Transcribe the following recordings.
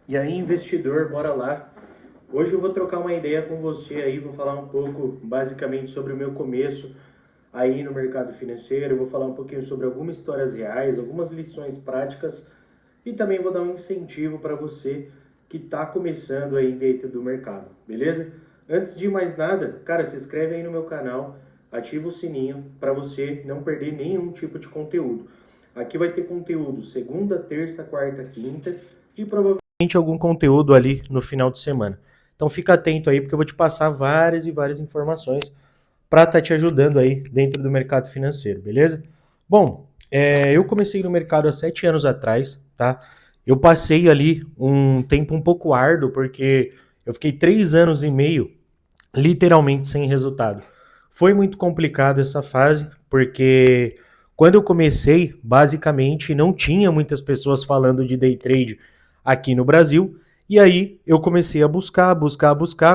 E aí, investidor, bora lá. Hoje eu vou trocar uma ideia com você aí, vou falar um pouco basicamente sobre o meu começo aí no mercado financeiro, eu vou falar um pouquinho sobre algumas histórias reais, algumas lições práticas e também vou dar um incentivo para você que está começando aí dentro do mercado, beleza? Antes de mais nada, cara, se inscreve aí no meu canal, ativa o sininho para você não perder nenhum tipo de conteúdo. Aqui vai ter conteúdo segunda, terça, quarta, quinta e provavelmente algum conteúdo ali no final de semana. Então fica atento aí porque eu vou te passar várias e várias informações para estar te ajudando aí dentro do mercado financeiro, beleza? Bom, eu comecei no mercado há 7 anos atrás, tá? Eu passei ali um tempo um pouco árduo porque eu fiquei 3 anos e meio literalmente sem resultado. Foi muito complicado essa fase porque quando eu comecei, basicamente não tinha muitas pessoas falando de day trade aqui no Brasil. E aí eu comecei a buscar,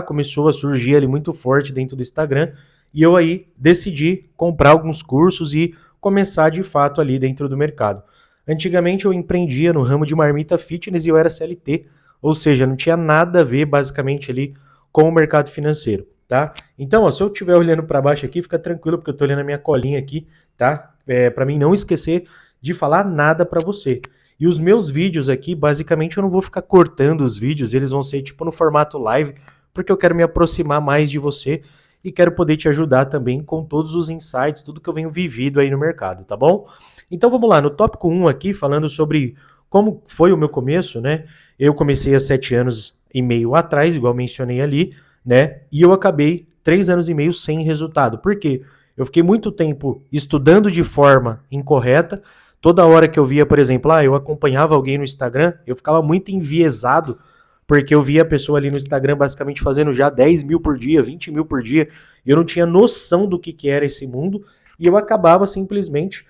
começou a surgir ali muito forte dentro do Instagram, e eu aí decidi comprar alguns cursos e começar de fato ali dentro do mercado. Antigamente eu empreendia no ramo de marmita fitness e eu era CLT, ou seja, não tinha nada a ver basicamente ali com o mercado financeiro, tá? Então, ó, se eu estiver olhando para baixo aqui, fica tranquilo porque eu estou olhando a minha colinha aqui, tá? Para mim não esquecer de falar nada para você. E os meus vídeos aqui, basicamente, eu não vou ficar cortando os vídeos, eles vão ser tipo no formato live, porque eu quero me aproximar mais de você e quero poder te ajudar também com todos os insights, tudo que eu venho vivido aí no mercado, tá bom? Então vamos lá, no tópico 1 aqui, falando sobre como foi o meu começo, né? Eu comecei há 7 anos e meio atrás, igual mencionei ali, né? E eu acabei 3 anos e meio sem resultado. Por quê? Eu fiquei muito tempo estudando de forma incorreta. Toda hora que eu via, por exemplo, eu acompanhava alguém no Instagram, eu ficava muito enviesado, porque eu via a pessoa ali no Instagram basicamente fazendo já 10 mil por dia, 20 mil por dia, e eu não tinha noção do que era esse mundo, e eu acabava simplesmente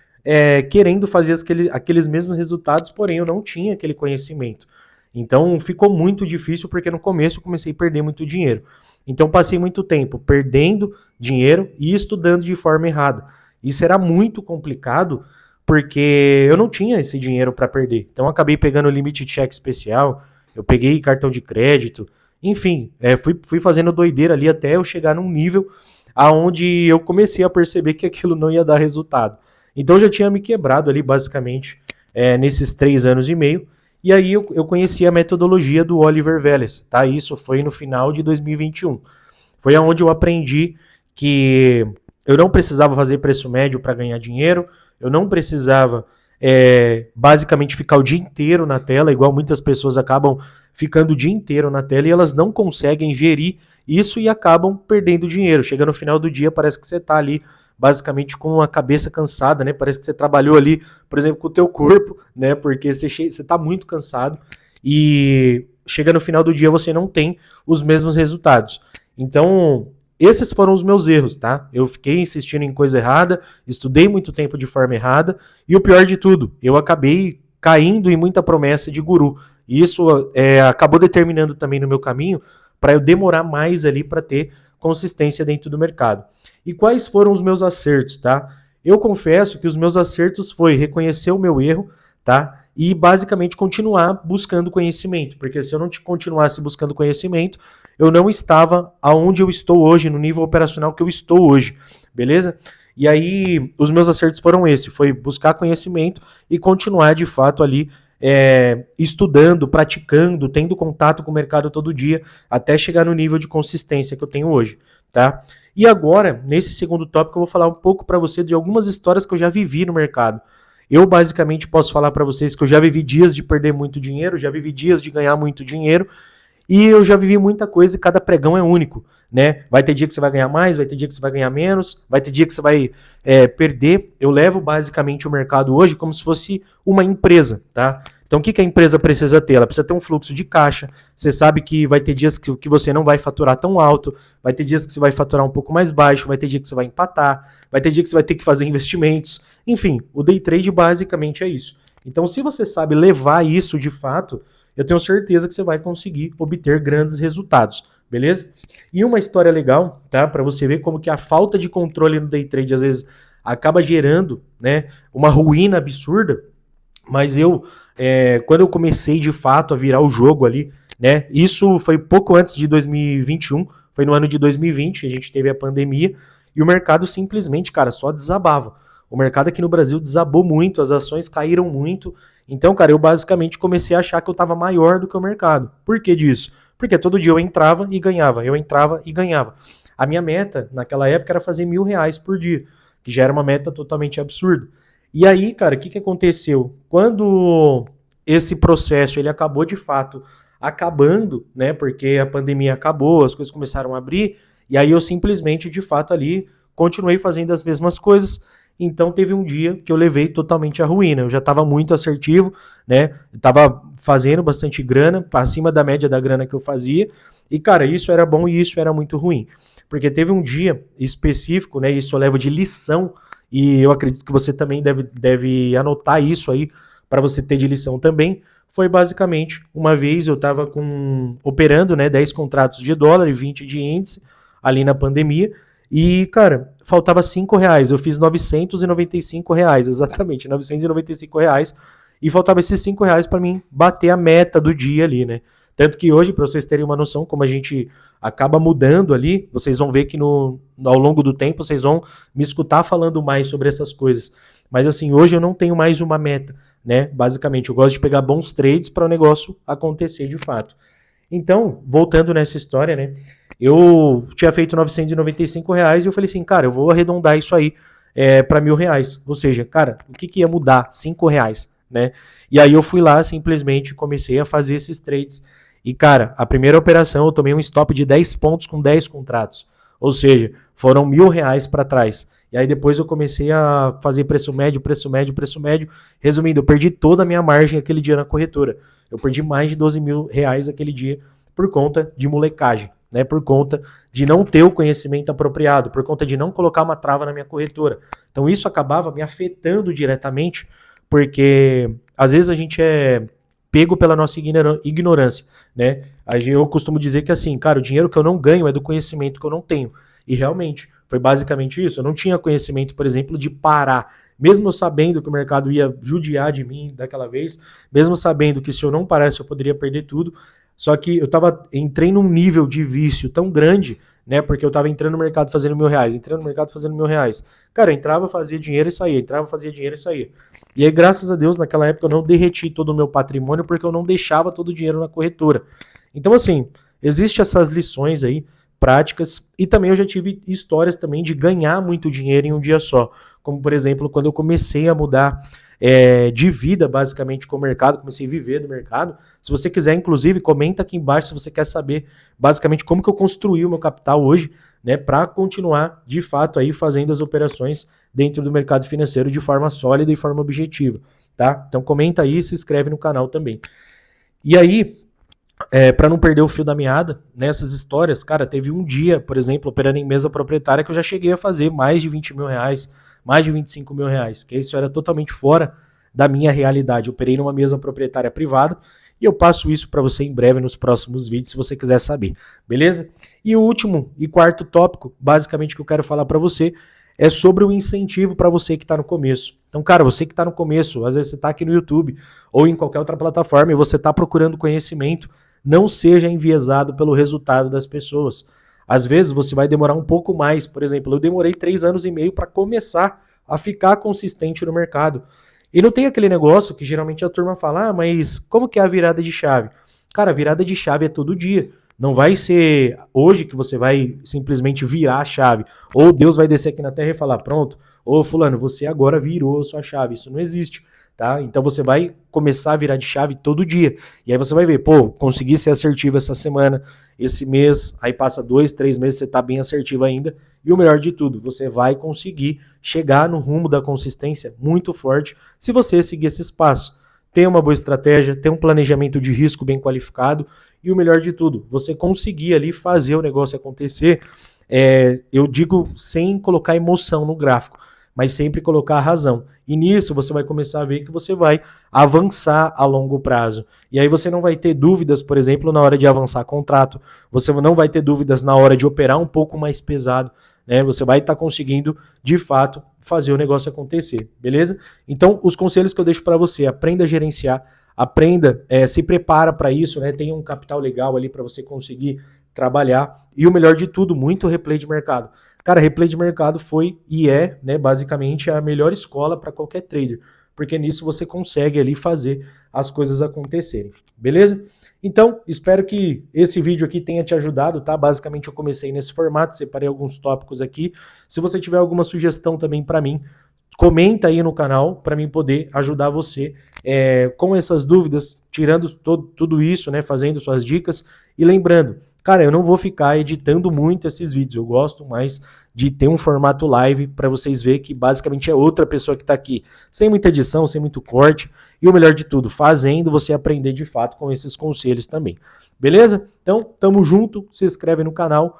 querendo fazer aqueles mesmos resultados, porém eu não tinha aquele conhecimento. Então ficou muito difícil porque no começo eu comecei a perder muito dinheiro. Então passei muito tempo perdendo dinheiro e estudando de forma errada. Isso era muito complicado porque eu não tinha esse dinheiro para perder. Então eu acabei pegando o limite de cheque especial, eu peguei cartão de crédito, enfim, fui fazendo doideira ali até eu chegar num nível aonde eu comecei a perceber que aquilo não ia dar resultado. Então eu já tinha me quebrado ali basicamente nesses 3 anos e meio. E aí eu conheci a metodologia do Oliver Velez, tá? Isso foi no final de 2021. Foi aonde eu aprendi que eu não precisava fazer preço médio para ganhar dinheiro, eu não precisava basicamente ficar o dia inteiro na tela, igual muitas pessoas acabam ficando o dia inteiro na tela e elas não conseguem gerir isso e acabam perdendo dinheiro. Chega no final do dia, parece que você está ali basicamente com a cabeça cansada, né? Parece que você trabalhou ali, por exemplo, com o teu corpo, né? Porque você está muito cansado e chega no final do dia você não tem os mesmos resultados. Então, esses foram os meus erros, tá? Eu fiquei insistindo em coisa errada, estudei muito tempo de forma errada e o pior de tudo, eu acabei caindo em muita promessa de guru. E isso acabou determinando também no meu caminho para eu demorar mais ali para ter consistência dentro do mercado. E quais foram os meus acertos, tá? Eu confesso que os meus acertos foi reconhecer o meu erro, tá? E basicamente continuar buscando conhecimento, porque se eu não continuasse buscando conhecimento, eu não estava aonde eu estou hoje, no nível operacional que eu estou hoje, beleza? E aí, os meus acertos foram esse, foi buscar conhecimento e continuar de fato ali estudando, praticando, tendo contato com o mercado todo dia, até chegar no nível de consistência que eu tenho hoje, tá? E agora, nesse segundo tópico, eu vou falar um pouco para você de algumas histórias que eu já vivi no mercado. Eu basicamente posso falar para vocês que eu já vivi dias de perder muito dinheiro, já vivi dias de ganhar muito dinheiro, e eu já vivi muita coisa e cada pregão é único, né? Vai ter dia que você vai ganhar mais, vai ter dia que você vai ganhar menos, vai ter dia que você vai perder. Eu levo basicamente o mercado hoje como se fosse uma empresa, tá? Então o que a empresa precisa ter? Ela precisa ter um fluxo de caixa. Você sabe que vai ter dias que você não vai faturar tão alto, vai ter dias que você vai faturar um pouco mais baixo, vai ter dia que você vai empatar, vai ter dia que você vai ter que fazer investimentos. Enfim, o day trade basicamente é isso. Então se você sabe levar isso de fato, eu tenho certeza que você vai conseguir obter grandes resultados, beleza? E uma história legal, tá? Para você ver como que a falta de controle no day trade às vezes acaba gerando, né, uma ruína absurda. Mas quando eu comecei de fato a virar o jogo ali, né? Isso foi pouco antes de 2021, foi no ano de 2020, a gente teve a pandemia e o mercado simplesmente, cara, só desabava. O mercado aqui no Brasil desabou muito, as ações caíram muito. Então, cara, eu basicamente comecei a achar que eu estava maior do que o mercado. Por que disso? Porque todo dia eu entrava e ganhava, eu entrava e ganhava. A minha meta naquela época era fazer R$ 1.000 por dia, que já era uma meta totalmente absurda. E aí, cara, o que aconteceu? Quando esse processo ele acabou de fato acabando, né? Porque a pandemia acabou, as coisas começaram a abrir, e aí eu simplesmente, de fato, ali continuei fazendo as mesmas coisas. Então teve um dia que eu levei totalmente a ruína. Eu já estava muito assertivo, né? Estava fazendo bastante grana, acima da média da grana que eu fazia. E, cara, isso era bom e isso era muito ruim. Porque teve um dia específico, né? Isso eu levo de lição e eu acredito que você também deve anotar isso aí para você ter de lição também. Foi basicamente, uma vez eu estava operando, né, 10 contratos de dólar e 20 de índice ali na pandemia e, cara, faltava R$ 5. Eu fiz R$ 995, exatamente, R$ 995 e faltava esses R$ 5 para mim bater a meta do dia ali, né? Tanto que hoje, para vocês terem uma noção, como a gente acaba mudando ali, vocês vão ver que ao longo do tempo vocês vão me escutar falando mais sobre essas coisas. Mas assim, hoje eu não tenho mais uma meta, né? Basicamente, eu gosto de pegar bons trades para o negócio acontecer de fato. Então, voltando nessa história, né? Eu tinha feito R$ 995 e eu falei assim, cara, eu vou arredondar isso aí para R$ 1.000. Ou seja, cara, o que ia mudar? R$ 5, né? E aí eu fui lá, simplesmente comecei a fazer esses trades. E, cara, a primeira operação eu tomei um stop de 10 pontos com 10 contratos. Ou seja, foram R$ 1.000 para trás. E aí depois eu comecei a fazer preço médio, preço médio, preço médio. Resumindo, eu perdi toda a minha margem aquele dia na corretora. Eu perdi mais de R$ 12.000 aquele dia por conta de molecagem, né? Por conta de não ter o conhecimento apropriado, por conta de não colocar uma trava na minha corretora. Então isso acabava me afetando diretamente, porque às vezes a gente é pego pela nossa ignorância, né? Eu costumo dizer que assim, cara, o dinheiro que eu não ganho é do conhecimento que eu não tenho. E realmente, foi basicamente isso. Eu não tinha conhecimento, por exemplo, de parar. Mesmo eu sabendo que o mercado ia judiar de mim daquela vez, mesmo sabendo que se eu não parasse eu poderia perder tudo, só que entrei num nível de vício tão grande, né? Porque eu tava entrando no mercado fazendo R$ 1.000, entrando no mercado fazendo R$ 1.000. Cara, eu entrava, fazia dinheiro e saía, entrava, fazia dinheiro e saía. E aí, graças a Deus, naquela época eu não derreti todo o meu patrimônio porque eu não deixava todo o dinheiro na corretora. Então, assim, existem essas lições aí, práticas, e também eu já tive histórias também de ganhar muito dinheiro em um dia só. Como, por exemplo, quando eu comecei a mudar de vida, basicamente, com o mercado, comecei a viver do mercado. Se você quiser, inclusive, comenta aqui embaixo se você quer saber, basicamente, como que eu construí o meu capital hoje, né, para continuar, de fato, aí fazendo as operações dentro do mercado financeiro de forma sólida e forma objetiva, tá? Então comenta aí e se inscreve no canal também. E aí, para não perder o fio da meada, nessas histórias, cara, teve um dia, por exemplo, operando em mesa proprietária, que eu já cheguei a fazer mais de R$ 20.000, mais de R$ 25.000, que isso era totalmente fora da minha realidade. Eu operei numa mesa proprietária privada e eu passo isso para você em breve nos próximos vídeos, se você quiser saber, beleza? E o último e quarto tópico, basicamente, que eu quero falar para você, é sobre o incentivo para você que está no começo. Então, cara, você que está no começo, às vezes você está aqui no YouTube ou em qualquer outra plataforma e você está procurando conhecimento, não seja enviesado pelo resultado das pessoas. Às vezes você vai demorar um pouco mais. Por exemplo, eu demorei 3 anos e meio para começar a ficar consistente no mercado. E não tem aquele negócio que geralmente a turma fala, mas como que é a virada de chave? Cara, a virada de chave é todo dia. Não vai ser hoje que você vai simplesmente virar a chave. Ou Deus vai descer aqui na terra e falar, pronto, ô fulano, você agora virou a sua chave. Isso não existe. Tá? Então você vai começar a virar de chave todo dia. E aí você vai ver, pô, consegui ser assertivo essa semana, esse mês, aí passa 2, 3 meses, você tá bem assertivo ainda. E o melhor de tudo, você vai conseguir chegar no rumo da consistência muito forte se você seguir esses passos. Ter uma boa estratégia, ter um planejamento de risco bem qualificado e o melhor de tudo, você conseguir ali fazer o negócio acontecer, eu digo sem colocar emoção no gráfico, mas sempre colocar a razão. E nisso você vai começar a ver que você vai avançar a longo prazo. E aí você não vai ter dúvidas, por exemplo, na hora de avançar contrato, você não vai ter dúvidas na hora de operar um pouco mais pesado, né? Você vai estar conseguindo, de fato, fazer o negócio acontecer, beleza? Então, os conselhos que eu deixo para você: aprenda a gerenciar, aprenda, se prepara para isso, né? Tenha um capital legal ali para você conseguir trabalhar. E o melhor de tudo, muito replay de mercado. Cara, replay de mercado foi e é, né, basicamente a melhor escola para qualquer trader, porque nisso você consegue ali fazer as coisas acontecerem, beleza? Então, espero que esse vídeo aqui tenha te ajudado, tá? Basicamente eu comecei nesse formato, separei alguns tópicos aqui. Se você tiver alguma sugestão também para mim, comenta aí no canal para mim poder ajudar você com essas dúvidas, tirando tudo isso, né? Fazendo suas dicas. E lembrando, cara, eu não vou ficar editando muito esses vídeos, eu gosto mais de ter um formato live para vocês verem que basicamente é outra pessoa que está aqui, sem muita edição, sem muito corte, e o melhor de tudo, fazendo você aprender de fato com esses conselhos também. Beleza? Então, tamo junto, se inscreve no canal,